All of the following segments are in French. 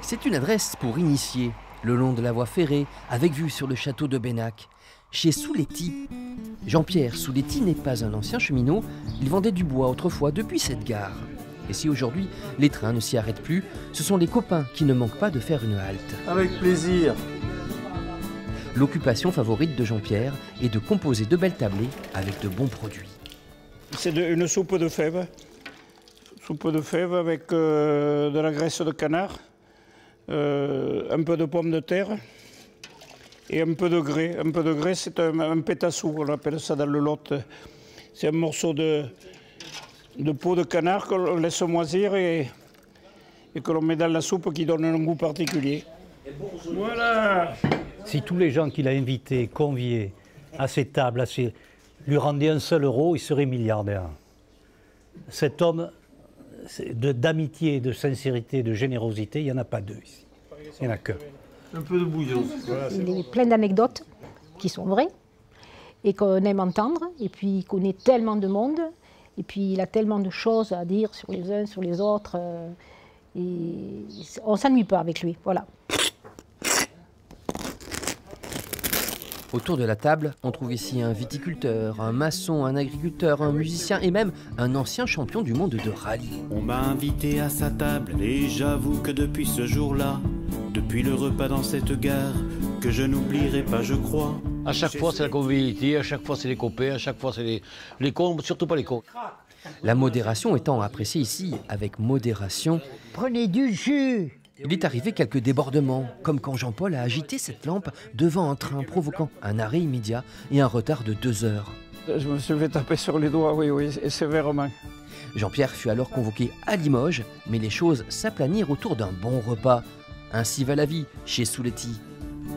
C'est une adresse pour initiés, le long de la voie ferrée, avec vue sur le château de Bennac, chez Souletti. Jean-Pierre Souletti n'est pas un ancien cheminot, il vendait du bois autrefois depuis cette gare. Et si aujourd'hui les trains ne s'y arrêtent plus, ce sont les copains qui ne manquent pas de faire une halte. Avec plaisir. L'occupation favorite de Jean-Pierre est de composer de belles tablées avec de bons produits. C'est une soupe de fèves. Soupe de fèves avec de la graisse de canard, un peu de pommes de terre et un peu de grès. Un peu de grès, c'est un pétassou, on appelle ça dans le Lot. C'est un morceau de peau de canard qu'on laisse moisir et que l'on met dans la soupe qui donne un goût particulier. Voilà. Si tous les gens qu'il a invités, conviés à ces tables, lui rendaient un seul euro, il serait milliardaire. Cet homme d'amitié, de sincérité, de générosité, il n'y en a pas deux ici. Il n'y en a qu'un. Un peu de bouillon. Voilà, il est plein d'anecdotes qui sont vraies et qu'on aime entendre. Et puis il connaît tellement de monde. Et puis il a tellement de choses à dire sur les uns, sur les autres. Et on ne s'ennuie pas avec lui. Voilà. Autour de la table, on trouve ici un viticulteur, un maçon, un agriculteur, un musicien et même un ancien champion du monde de rallye. On m'a invité à sa table et j'avoue que depuis ce jour-là, depuis le repas dans cette gare, que je n'oublierai pas, je crois. À chaque fois, c'est la convivialité, à chaque fois, c'est les copains, à chaque fois, c'est les cons, surtout pas les cons. La modération étant appréciée ici avec modération. Prenez du jus. Il est arrivé quelques débordements, comme quand Jean-Paul a agité cette lampe devant un train, provoquant un arrêt immédiat et un retard de 2 heures. Je me suis fait taper sur les doigts, oui, et sévèrement. Jean-Pierre fut alors convoqué à Limoges, mais les choses s'aplanirent autour d'un bon repas. Ainsi va la vie chez Souletti.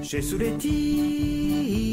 Chez Souletti.